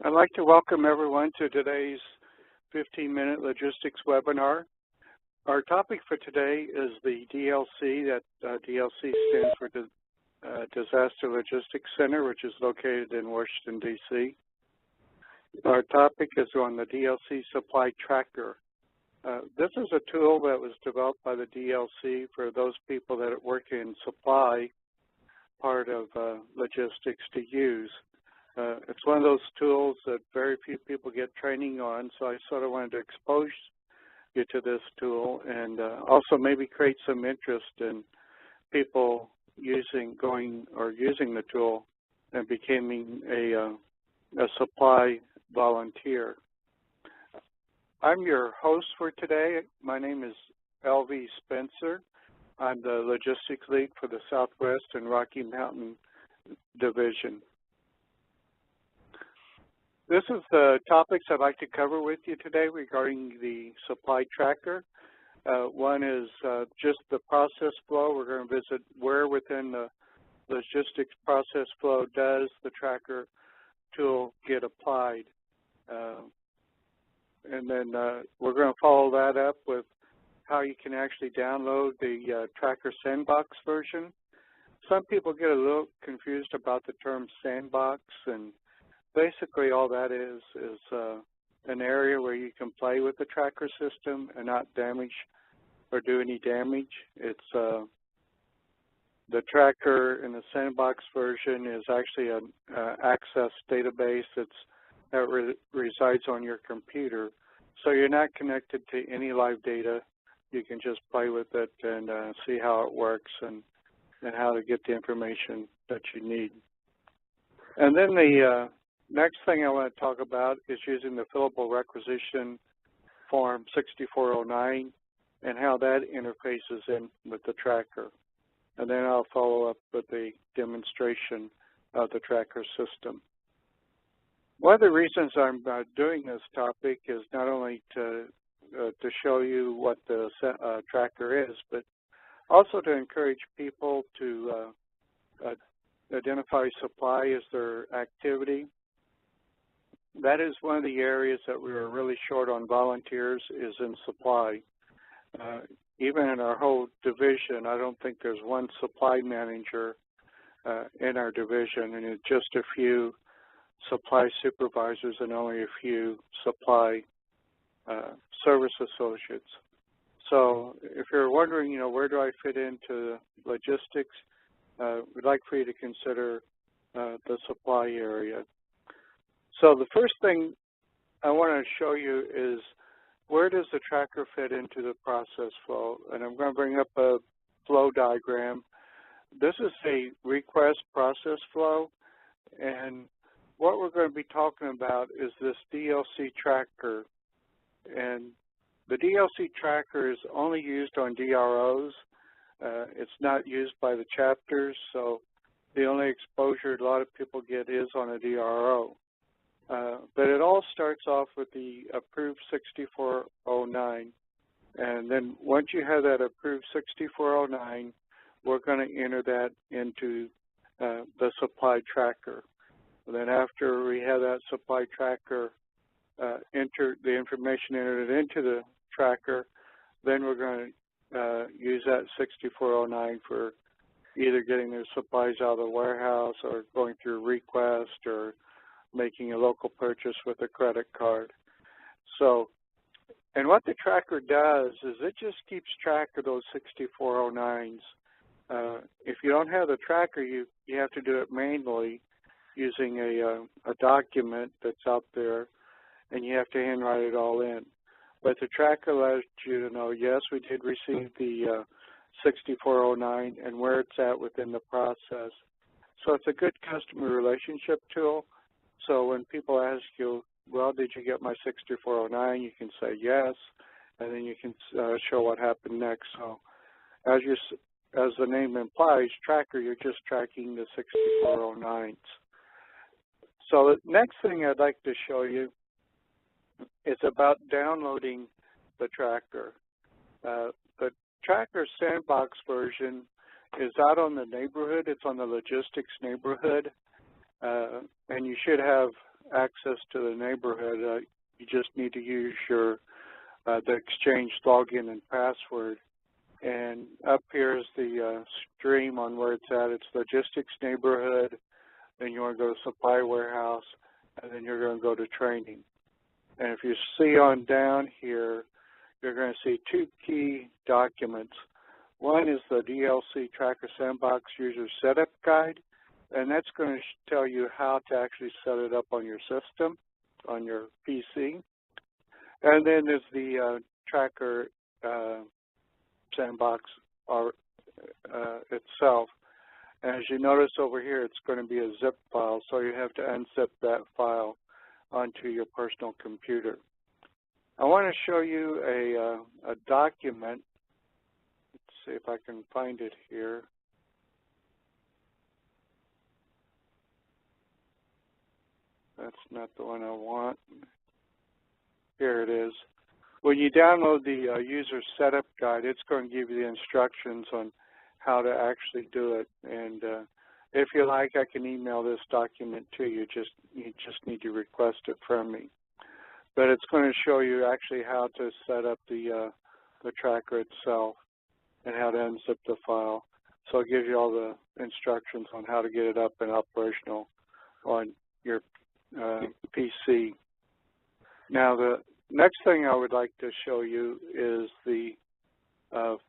I'd like to welcome everyone to today's 15-minute logistics webinar. Our topic for today is the DLC. That DLC stands for Disaster Logistics Center, which is located in Washington, D.C. Our topic is on the DLC Supply Tracker. This is a tool that was developed by the DLC for those people that work in supply part of logistics to use. It's one of those tools that very few people get training on, so I sort of wanted to expose you to this tool and also maybe create some interest in people using the tool and becoming a supply volunteer. I'm your host for today. My name is L.V. Spencer. I'm the logistics lead for the Southwest and Rocky Mountain Division. This is the topics I'd like to cover with you today regarding the supply tracker. One is just the process flow. We're going to visit where within the logistics process flow does the tracker tool get applied. And then we're going to follow that up with how you can actually download the Tracker Sandbox version. Some people get a little confused about the term sandbox, and basically all that is an area where you can play with the tracker system and not damage or do any damage. It's the tracker in the sandbox version is actually an access database that resides on your computer. So you're not connected to any live data. You can just play with it and see how it works and how to get the information that you need. And then the next thing I want to talk about is using the fillable requisition form 6409 and how that interfaces in with the tracker. And then I'll follow up with a demonstration of the tracker system. One of the reasons I'm doing this topic is not only to show you what the tracker is, but also to encourage people to identify supply as their activity. That is one of the areas that we are really short on volunteers is in supply. Even in our whole division, I don't think there's one supply manager in our division, and just a few supply supervisors and only a few supply service associates. So if you're wondering, where do I fit into logistics, we'd like for you to consider the supply area. So the first thing I want to show you is where does the tracker fit into the process flow? And I'm going to bring up a flow diagram. This is a request process flow, and what we're going to be talking about is this DLC tracker. And the DLC tracker is only used on DROs. It's not used by the chapters, so the only exposure a lot of people get is on a DRO. But it all starts off with the approved 6409. And then once you have that approved 6409, we're going to enter that into the supply tracker. And then after we have that supply tracker enter the information entered into the tracker, then we're going to use that 6409 for either getting their supplies out of the warehouse or going through request or making a local purchase with a credit card. So, and what the tracker does is it just keeps track of those 6409s. If you don't have the tracker, you have to do it manually using a document that's out there, and you have to handwrite it all in. But the tracker allows you to know, yes, we did receive the 6409 and where it's at within the process. So it's a good customer relationship tool. So when people ask you, well, did you get my 6409, you can say yes, and then you can show what happened next. So as the name implies, tracker, you're just tracking the 6409s. So the next thing I'd like to show you is about downloading the tracker. The Tracker Sandbox version is out on the neighborhood. It's on the logistics neighborhood, and you should have access to the neighborhood, you just need to use your the Exchange login and password. And up here is the stream on where it's at. It's logistics neighborhood, then you want to go to supply warehouse, and then you're going to go to training. And if you see on down here, you're going to see two key documents. One is the DLC Tracker Sandbox User Setup Guide, and that's going to tell you how to actually set it up on your system, on your PC. And then there's the Tracker Sandbox itself. And as you notice over here, it's going to be a zip file, so you have to unzip that file onto your personal computer. I want to show you a document. Let's see if I can find it here. That's not the one I want. Here it is. When you download the user setup guide, it's going to give you the instructions on how to actually do it. And if you like, I can email this document to you. You just need to request it from me. But it's going to show you actually how to set up the tracker itself and how to unzip the file. So it gives you all the instructions on how to get it up and operational on your PC. Now, the next thing I would like to show you is the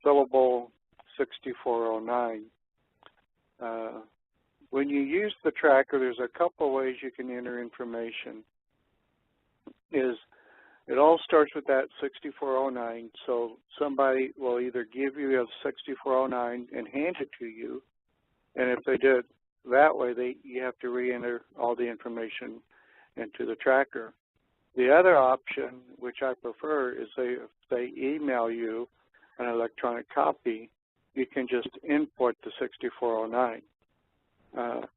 fillable 6409. When you use the tracker, there's a couple ways you can enter information. It all starts with that 6409, so somebody will either give you a 6409 and hand it to you, and if they do it that way, you have to re-enter all the information into the tracker. The other option, which I prefer, is if they email you an electronic copy, you can just import the 6409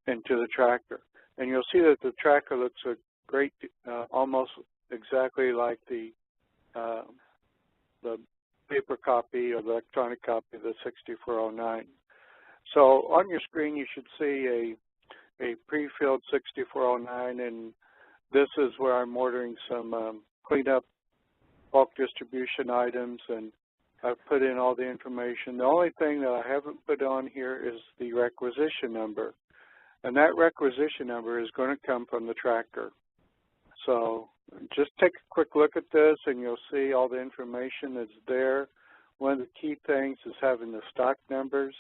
into the tracker. And you'll see that the tracker looks a great, almost exactly like the paper copy or the electronic copy of the 6409. So on your screen, you should see a pre-filled 6409, and this is where I'm ordering some cleanup bulk distribution items, and I've put in all the information. The only thing that I haven't put on here is the requisition number, and that requisition number is going to come from the tracker. So just take a quick look at this, and you'll see all the information that's there. One of the key things is having the stock numbers.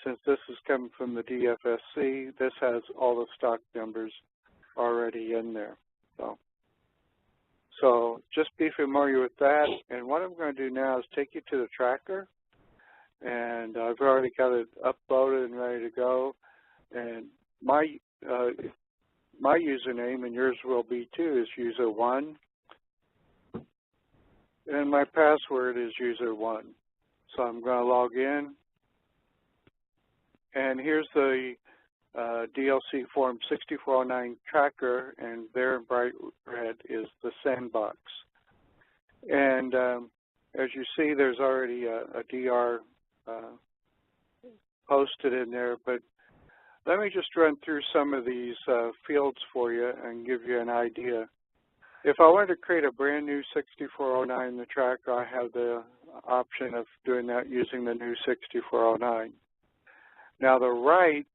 Since this is coming from the DFSC, this has all the stock numbers already in there. So just be familiar with that. And what I'm going to do now is take you to the tracker. And I've already got it uploaded and ready to go. And my username, and yours will be too, is user1. And my password is user1. So I'm going to log in. And here's the DLC SWaRM 6409 tracker, and there in bright red is the sandbox. And as you see, there's already a DR posted in there, but let me just run through some of these fields for you and give you an idea. If I wanted to create a brand new 6409 in the tracker, I have the option of doing that using the new 6409. Now the right,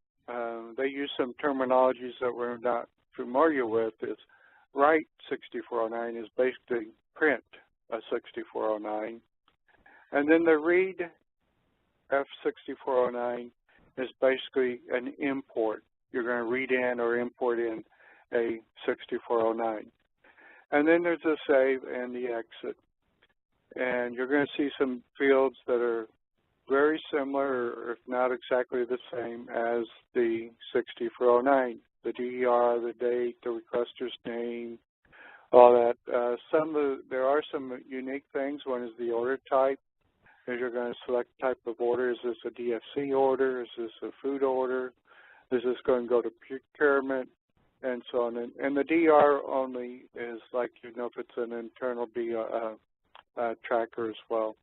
they use some terminologies that we're not familiar with. Is write 6409 is basically print a 6409. And then the read F6409 is basically an import. You're going to read in or import in a 6409. And then there's the save and the exit. And you're going to see some fields that are very similar, or if not exactly the same as the 6409. The DER, the date, the requester's name, all that. There are some unique things. One is the order type. As you're going to select type of order. Is this a DFC order? Is this a food order? Is this going to go to procurement? And so on. And the DR only is like, you know, if it's an internal tracker as well.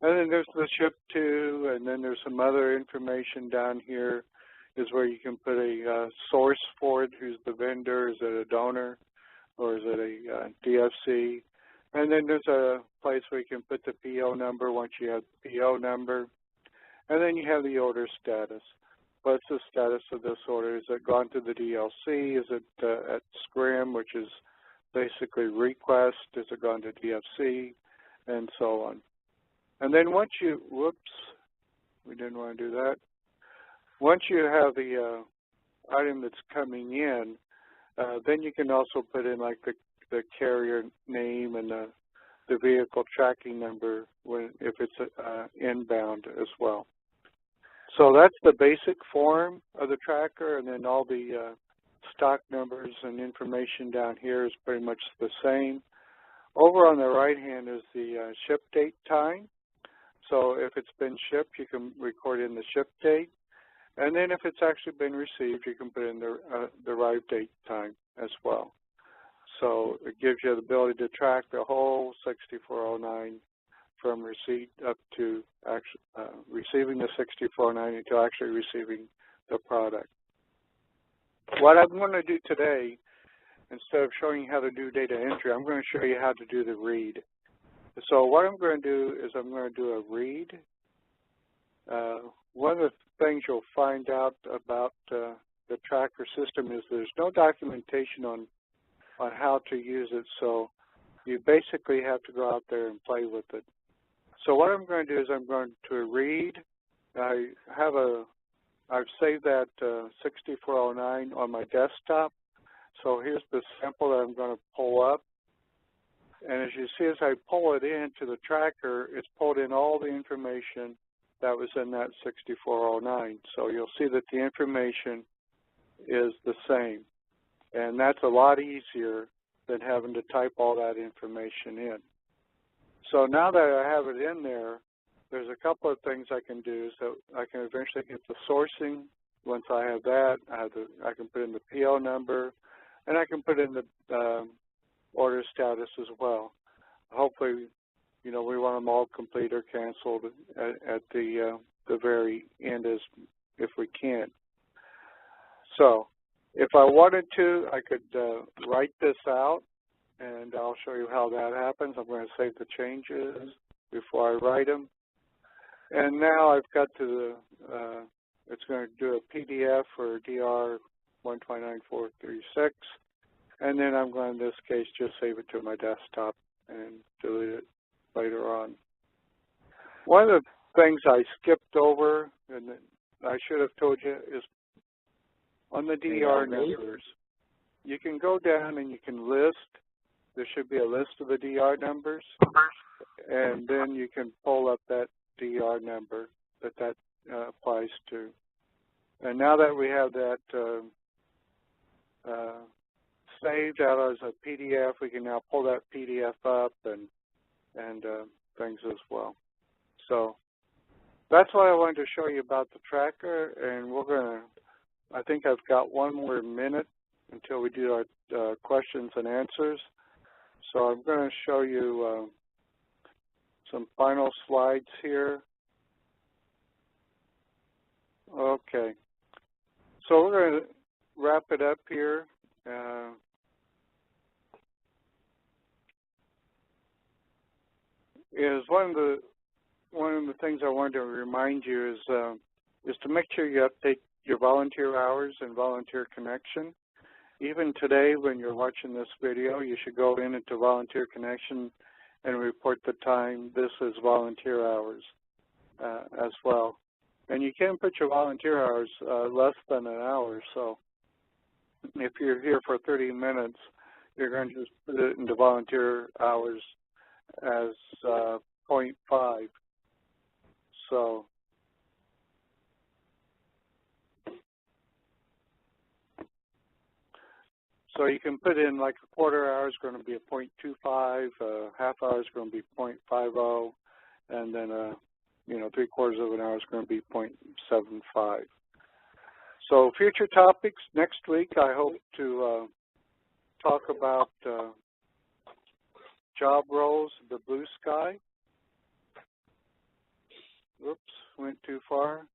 And then there's the ship to, and then there's some other information down here. is where you can put a source for it. Who's the vendor? Is it a donor, or is it a DFC? And then there's a place where you can put the PO number once you have the PO number. And then you have the order status. What's the status of this order? Is it gone to the DLC? Is it at SWaRM, which is basically request? Is it gone to DFC? And so on. And then once you, whoops, we didn't want to do that. Once you have the item that's coming in, then you can also put in like the carrier name and the vehicle tracking number if it's inbound as well. So that's the basic form of the tracker, and then all the stock numbers and information down here is pretty much the same. Over on the right hand is the ship date time. So if it's been shipped, you can record in the ship date. And then if it's actually been received, you can put in the arrive date time as well. So it gives you the ability to track the whole 6409 from receipt up to actually receiving the 6409 until actually receiving the product. What I'm going to do today, instead of showing you how to do data entry, I'm going to show you how to do the read. So what I'm going to do is I'm going to do a read. One of the things you'll find out about the tracker system is there's no documentation on how to use it, so you basically have to go out there and play with it. So what I'm going to do is I'm going to read. I've saved that 6409 on my desktop. So here's the sample that I'm going to pull up. And as you see, as I pull it into the tracker, it's pulled in all the information that was in that 6409. So you'll see that the information is the same. And that's a lot easier than having to type all that information in. So now that I have it in there, there's a couple of things I can do. So I can eventually get the sourcing. Once I have that, I can put in the PO number, and I can put in the order status as well. Hopefully, you know, we want them all complete or canceled at the very end if we can. So if I wanted to, I could write this out, and I'll show you how that happens. I'm going to save the changes before I write them. And now I've got to the, it's going to do a PDF for DR 129436. And then I'm going to, in this case, just save it to my desktop and delete it later on. One of the things I skipped over, and I should have told you, is on the DR numbers. You can go down and you can list. There should be a list of the DR numbers, and then you can pull up that DR number that applies to. And now that we have that saved out as a PDF, we can now pull that PDF up and things as well. So that's what I wanted to show you about the tracker, and we're going to, I think I've got one more minute until we do our questions and answers. So I'm going to show you some final slides here. Okay. So we're going to wrap it up here. Is one of the things I wanted to remind you is to make sure you update your volunteer hours and volunteer connection. Even today, when you're watching this video, you should go into volunteer connection and report the time. This is volunteer hours as well. And you can put your volunteer hours less than an hour. So if you're here for 30 minutes, you're going to just put it into volunteer hours as 0.5. So you can put in like a quarter hour is going to be a 0.25, half hour is going to be 0.50, and then you know, 3/4 of an hour is going to be 0.75. So future topics next week, I hope to talk about job roles, the blue sky. Oops, went too far.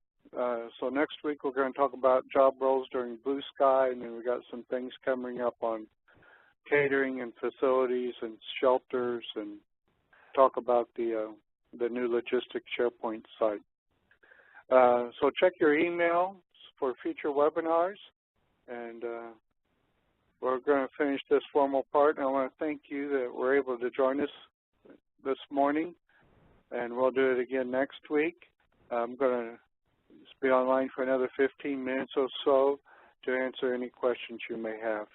So next week we're going to talk about job roles during blue sky, and then we got some things coming up on catering and facilities and shelters, and talk about the new logistics SharePoint site. So check your email for future webinars, and we're going to finish this formal part. And I want to thank you that we're able to join us this morning, and we'll do it again next week. I'm going to be online for another 15 minutes or so to answer any questions you may have.